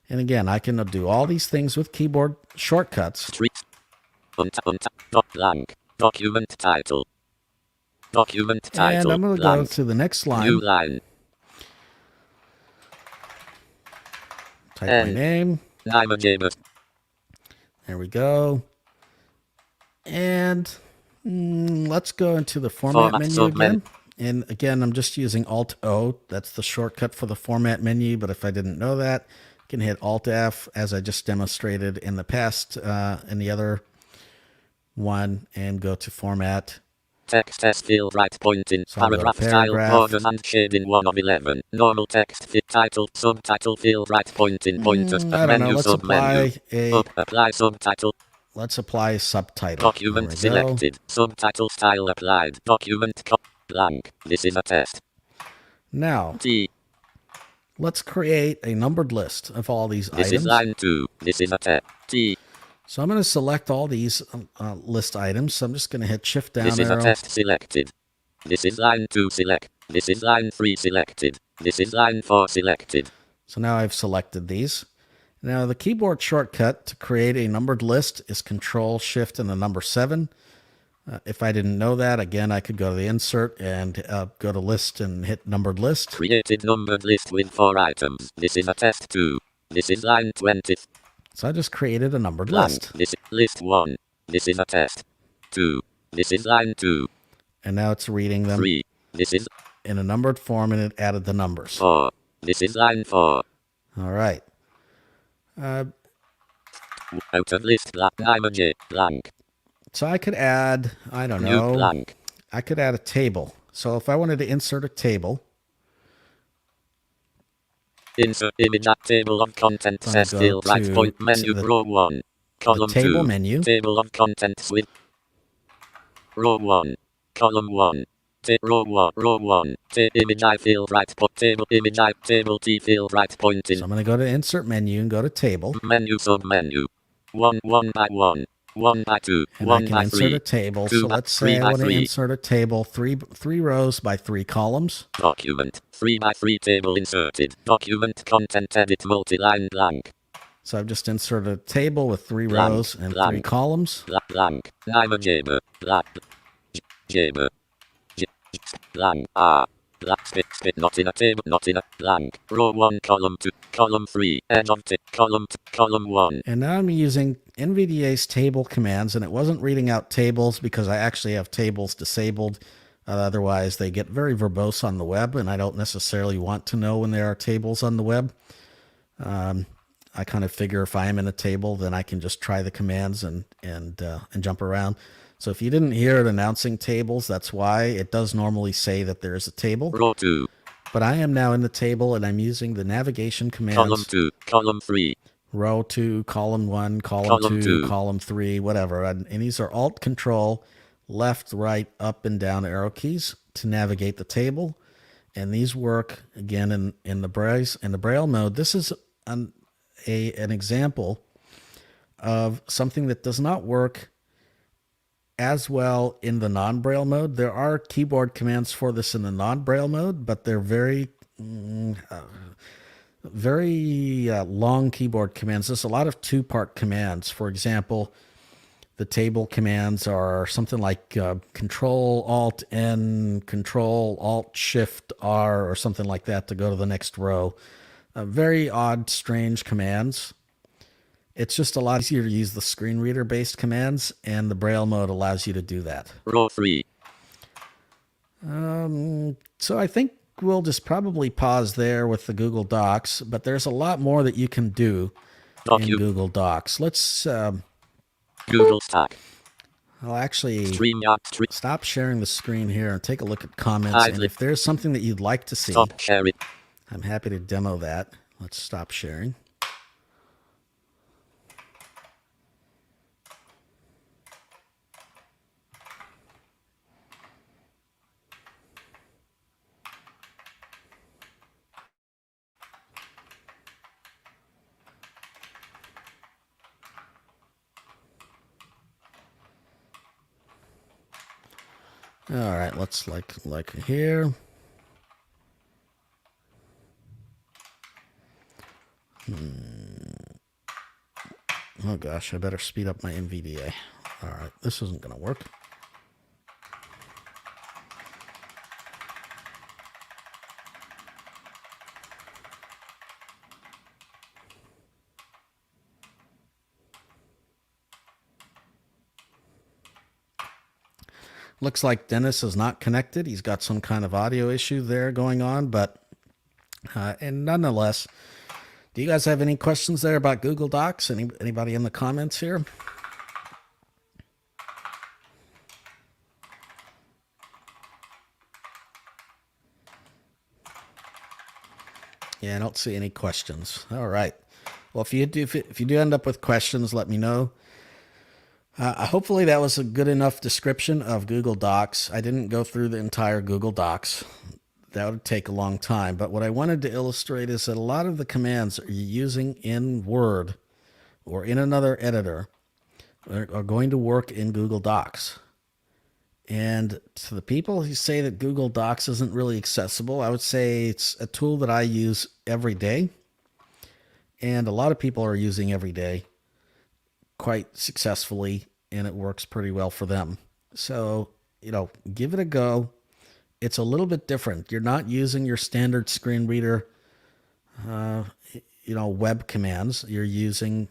And again, I can do all these things with keyboard shortcuts. Blank. Document title. Document title. And I'm going to go to the next line. New line. Type my name. There we go. And let's go into the format menu again. And again, I'm just using Alt-O. That's the shortcut for the format menu. But if I didn't know that, can hit Alt-F as I just demonstrated in the past in the other one and go to format. Text field right pointing So paragraph style borders and shading 1 of 11. Normal text fit title subtitle field right pointing pointers menu submenu. Apply subtitle. Let's apply a subtitle. Document selected. Subtitle style applied. Document blank. This is a test. Now let's create a numbered list of all these items. This is line 2. This is a test. So I'm going to select all these list items. So I'm just going to hit Shift down arrow. This is a test selected. This is line 2 select. This is line 3 selected. This is line 4 selected. So now I've selected these. Now the keyboard shortcut to create a numbered list is Control Shift and the number 7. If I didn't know that, again, I could go to the insert and go to list and hit numbered list. Created numbered list with 4 items. This is a test 2. This is line 20. So I just created a numbered list. This is list 1. This is a test 2. This is line 2. And now it's reading them 3. This is in a numbered form and it added the numbers. 4. This is line 4. All right. Out of list blank. So I could add, I don't New know, blank. I could add a table. So if I wanted to insert a table. Insert image at table of contents says field right point menu row 1. Column 2. Table menu. Table of contents with row 1. Column 1. Row 1. Image I field right point table image I table T field right pointing. So I'm going to go to insert menu and go to table. Menu submenu. 1 by 1. 1 by 2. And 1 I can by insert 3. a table. 2 So by let's say I 3 want by to 3. insert a table, three rows by 3 columns. Document 3 by 3 table inserted. Document content edit multi-line blank. So I've just inserted a table with 3 rows and 3 columns. Blank. Nima Jaber. Jaber. Blank. Black spit not in a table, not in a blank. Row 1, column 2, column 3, edge of column 2, column 1. And now I'm using NVDA's table commands, and it wasn't reading out tables because I actually have tables disabled Otherwise, they get very verbose on the web, and I don't necessarily want to know when there are tables on the web. I kind of figure if I am in a table, then I can just try the commands and jump around. So if you didn't hear it announcing tables, that's why. It does normally say that there is a table. Row 2. But I am now in the table, and I'm using the navigation commands. Column 2. Column 3. Row 2, column 1, column 2, column 3, whatever. And these are Alt, Control, left, right, up, and down arrow keys to navigate the table. And these work, again, in the Braille mode. This is an example of something that does not work as well in the non-Braille mode. There are keyboard commands for this in the non-Braille mode, but they're very long keyboard commands. There's a lot of two-part commands. For example, the table commands are something like Control-Alt-N, Control-Alt-Shift-R, or something like that to go to the next row. Very odd, strange commands. It's just a lot easier to use the screen reader based commands, and the Braille mode allows you to do that. Row 3. So I think we'll just probably pause there with the Google Docs, but there's a lot more that you can do in Google Docs. Let's Google Stack. I'll actually StreamYard. stop sharing the screen here and take a look at comments. And if there's something that you'd like to see, Stop sharing. I'm happy to demo that. Let's stop sharing. All right, let's like here. Oh gosh, I better speed up my NVDA. All right, this isn't going to work. Looks like Dennis is not connected. He's got some kind of audio issue there going on, but and nonetheless, do you guys have any questions there about Google Docs? Anybody in the comments here? Yeah, I don't see any questions. All right. Well, if you do end up with questions, let me know. Hopefully that was a good enough description of Google Docs. I didn't go through the entire Google Docs. That would take a long time. But what I wanted to illustrate is that a lot of the commands you're using in Word or in another editor are going to work in Google Docs. And to the people who say that Google Docs isn't really accessible, I would say it's a tool that I use every day. And a lot of people are using every day quite successfully, and it works pretty well for them. So, give it a go. It's a little bit different. You're not using your standard screen reader, web commands. You're using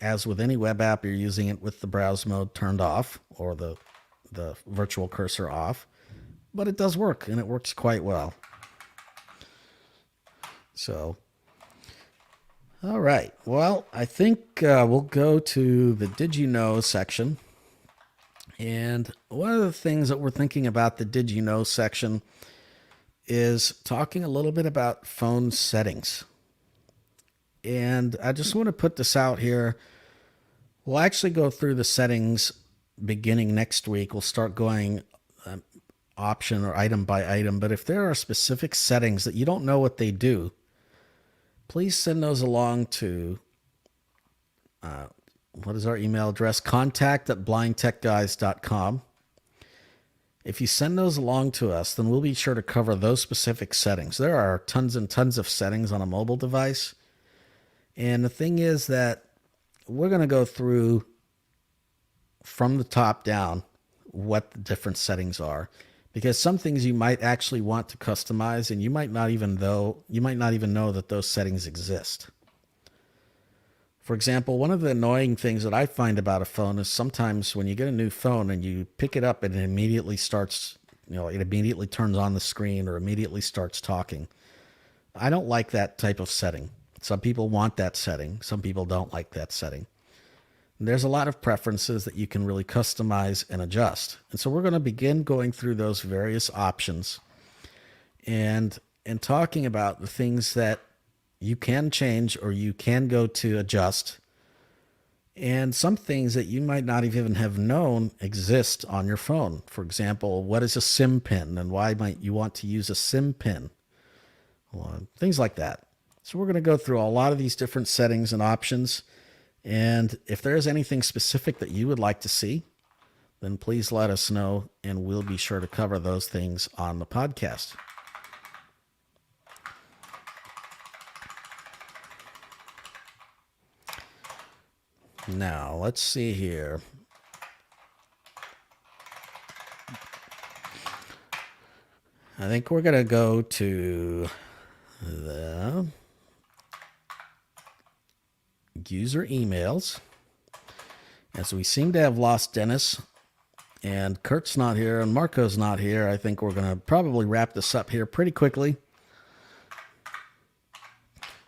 as with any web app, you're using it with the browse mode turned off or the virtual cursor off, but it does work, and it works quite well. So, all right. Well, I think we'll go to the Did You Know section. And one of the things that we're thinking about the Did You Know section is talking a little bit about phone settings. And I just want to put this out here. We'll actually go through the settings beginning next week. We'll start going option or item by item. But if there are specific settings that you don't know what they do, please send those along to, what is our email address? contact@blindtechguys.com. If you send those along to us, then we'll be sure to cover those specific settings. There are tons and tons of settings on a mobile device. And the thing is that we're going to go through from the top down what the different settings are. Because some things you might actually want to customize, and you might not even know that those settings exist. For example, one of the annoying things that I find about a phone is sometimes when you get a new phone and you pick it up and it immediately starts, it immediately turns on the screen or immediately starts talking. I don't like that type of setting. Some people want that setting. Some people don't like that setting. And there's a lot of preferences that you can really customize and adjust. And so we're going to begin going through those various options and talking about the things that you can change or you can go to adjust, and some things that you might not even have known exist on your phone. For example, what is a SIM pin and why might you want to use a SIM pin? Well, things like that. So we're going to go through a lot of these different settings and options. And if there is anything specific that you would like to see, then please let us know and we'll be sure to cover those things on the podcast. Now, let's see here. I think we're going to go to the user emails, as we seem to have lost Dennis, and Kurt's not here, and Marco's not here. I think we're going to probably wrap this up here pretty quickly.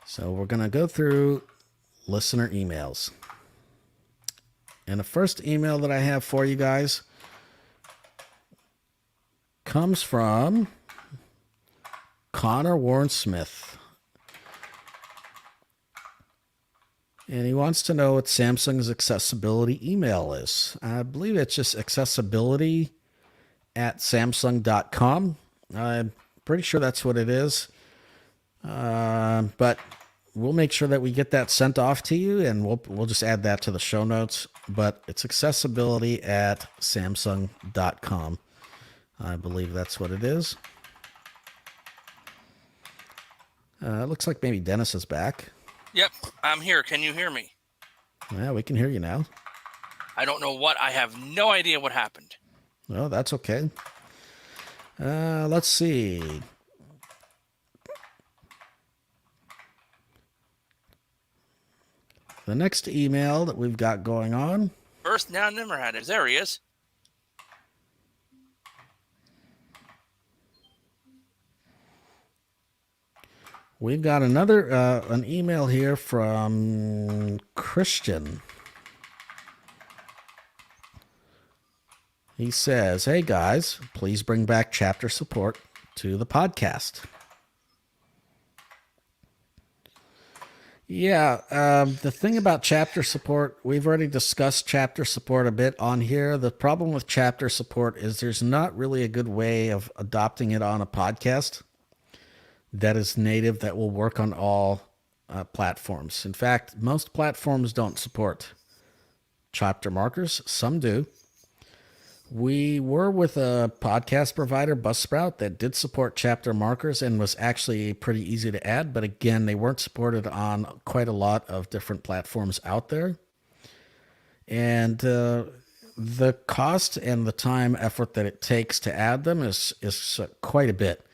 So we're going to go through listener emails. And the first email that I have for you guys comes from Connor Warren Smith. And he wants to know what Samsung's accessibility email is. I believe it's just accessibility@samsung.com. I'm pretty sure that's what it is. But we'll make sure that we get that sent off to you, and we'll just add that to the show notes. But it's accessibility@samsung.com. I believe that's what it is. It looks like maybe Dennis is back. Yep, I'm here. Can you hear me? Yeah, we can hear you now. I don't know what. I have no idea what happened. Well, that's okay. Let's see. The next email that we've got going on. First, now, never had it. There he is. We've got another an email here from Christian. He says, "Hey guys, please bring back chapter support to the podcast." Yeah, the thing about chapter support, we've already discussed chapter support a bit on here. The problem with chapter support is there's not really a good way of adopting it on a podcast that is native, that will work on all platforms. In fact, most platforms don't support chapter markers. Some do. We were with a podcast provider, Buzzsprout, that did support chapter markers and was actually pretty easy to add. But again, they weren't supported on quite a lot of different platforms out there. And the cost and the time effort that it takes to add them is quite a bit.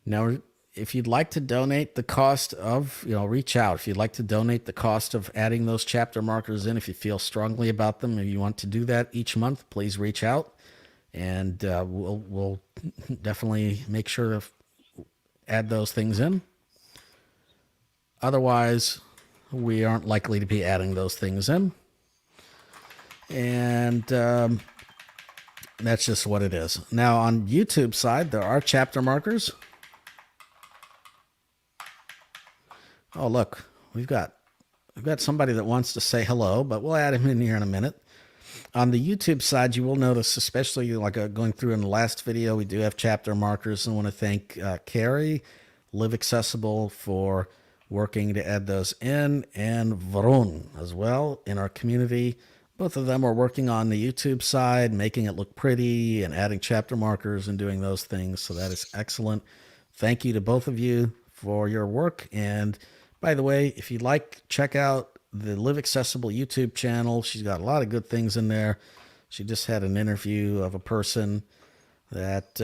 Now, if you'd like to donate the cost of, reach out. If you'd like to donate the cost of adding those chapter markers in, if you feel strongly about them, if you want to do that each month, please reach out, and we'll definitely make sure to add those things in. Otherwise, we aren't likely to be adding those things in, and that's just what it is. Now, on YouTube side, there are chapter markers. Oh, look, we've got somebody that wants to say hello, but we'll add him in here in a minute. On the YouTube side, you will notice, especially like going through in the last video, we do have chapter markers. I want to thank Carrie, Live Accessible, for working to add those in, and Varun as well in our community. Both of them are working on the YouTube side, making it look pretty and adding chapter markers and doing those things. So that is excellent. Thank you to both of you for your work. And by the way, if you'd like, check out the Live Accessible YouTube channel. She's got a lot of good things in there. She just had an interview of a person that,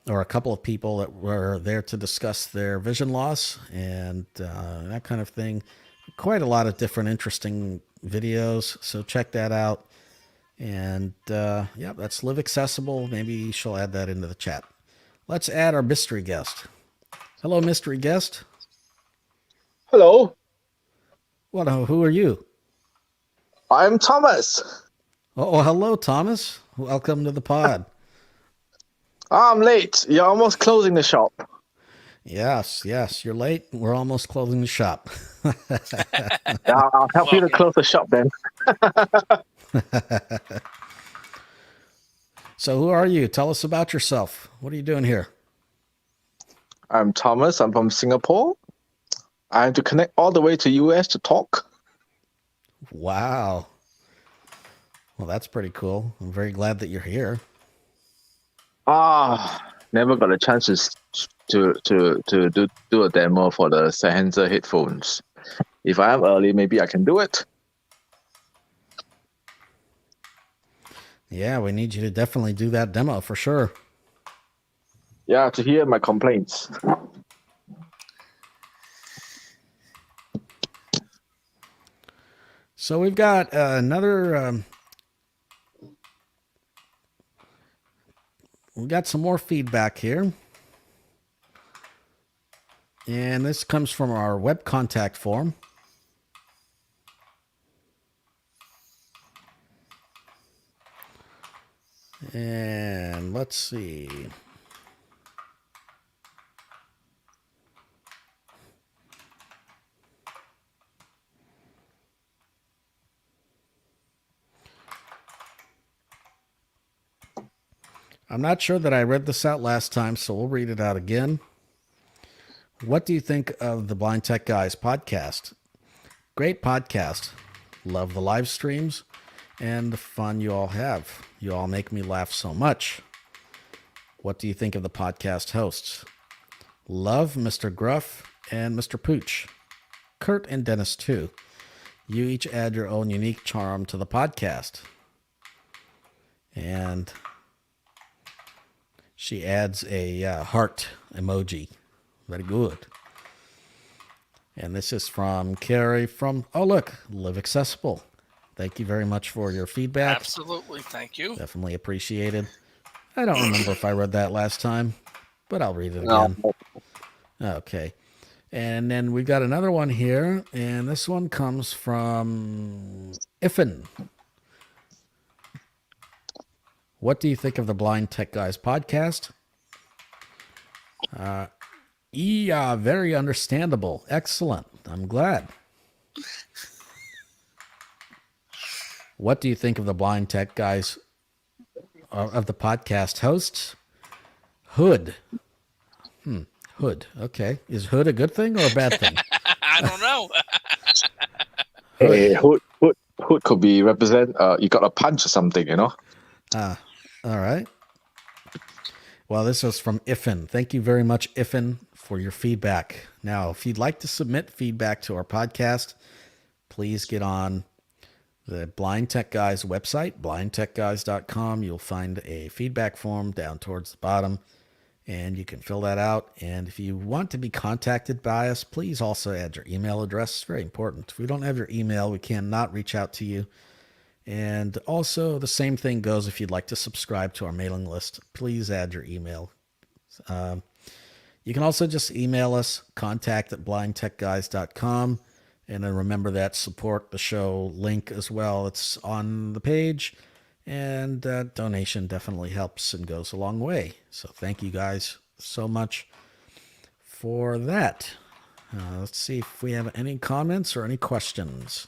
or a couple of people that were there to discuss their vision loss and that kind of thing. quite a lot of different interesting videos. So check that out. And yeah, that's Live Accessible. Maybe she'll add that into the chat. Let's add our mystery guest. Hello, mystery guest. Hello, What? Who are you? I'm Thomas. Oh, hello, Thomas. Welcome to the pod. I'm late. You're almost closing the shop. Yes, you're late. We're almost closing the shop. Yeah, I'll help you to close the shop then. So who are you? Tell us about yourself. What are you doing here? I'm Thomas. I'm from Singapore. I had to connect all the way to US to talk. Wow. Well, that's pretty cool. I'm very glad that you're here. Never got a chance to do a demo for the Sennheiser headphones. If I am early, maybe I can do it. Yeah, we need you to definitely do that demo for sure. Yeah, to hear my complaints. So we've got another. We've got some more feedback here. And this comes from our web contact form. And let's see. I'm not sure that I read this out last time, so we'll read it out again. What do you think of the Blind Tech Guys podcast? Great podcast. Love the live streams and the fun you all have. You all make me laugh so much. What do you think of the podcast hosts? Love Mr. Gruff and Mr. Pooch. Kurt and Dennis, too. You each add your own unique charm to the podcast. And she adds a heart emoji. Very good. And this is from Carrie from, oh, look, Live Accessible. Thank you very much for your feedback. Absolutely. Thank you. Definitely appreciated. I don't remember if I read that last time, but I'll read it again. No. Okay. And then we got another one here, and this one comes from Ifin. What do you think of the Blind Tech Guys podcast? Yeah, very understandable. Excellent. I'm glad. What do you think of the Blind Tech Guys of the podcast hosts? Hood. Hood. Okay. Is hood a good thing or a bad thing? I don't know. Hey, hood could be represent. You got a punch or something, you know. All right. Well, this was from Ifin. Thank you very much, Ifin, for your feedback. Now, if you'd like to submit feedback to our podcast, please get on the Blind Tech Guys website, blindtechguys.com. You'll find a feedback form down towards the bottom, and you can fill that out. And if you want to be contacted by us, please also add your email address. It's very important. If we don't have your email, we cannot reach out to you. And also, the same thing goes if you'd like to subscribe to our mailing list. Please add your email. You can also just email us, contact@blindtechguys.com. And then remember that support the show link as well. It's on the page. And donation definitely helps and goes a long way. So thank you guys so much for that. Let's see if we have any comments or any questions.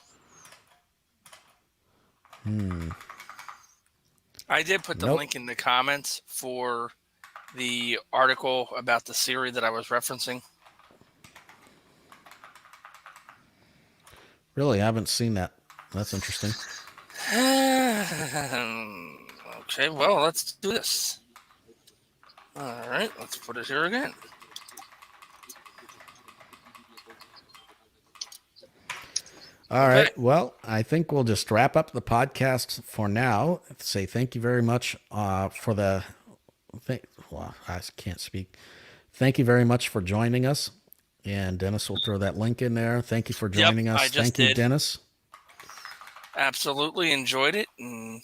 I did put the link in the comments for the article about the Siri that I was referencing. Really, I haven't seen that. That's interesting. Okay, well, let's do this. All right, let's put it here again. All right. Well, I think we'll just wrap up the podcast for now. Say thank you very much for the. Well, I can't speak. Thank you very much for joining us. And Dennis will throw that link in there. Thank you for joining us. I just Thank you, did. Dennis. Absolutely enjoyed it. And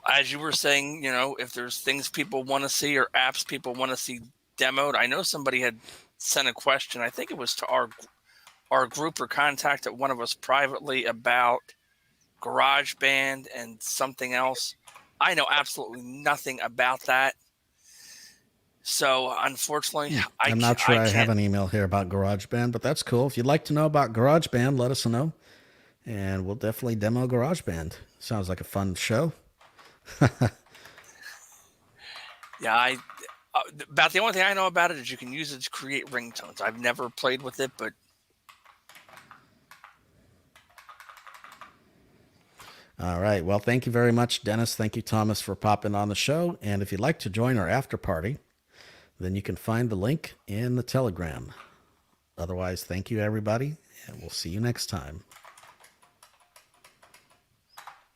as you were saying, if there's things people want to see or apps people want to see demoed, I know somebody had sent a question. I think it was to our group or contacted one of us privately about GarageBand and something else. I know absolutely nothing about that. So unfortunately, I'm not sure I have can't. an email here about GarageBand, but that's cool. If you'd like to know about GarageBand, let us know, and we'll definitely demo GarageBand. Sounds like a fun show. Yeah, about the only thing I know about it is you can use it to create ringtones. I've never played with it, but All right. Well, thank you very much, Dennis. Thank you, Thomas, for popping on the show. And if you'd like to join our after party, then you can find the link in the Telegram. Otherwise, thank you, everybody, and we'll see you next time.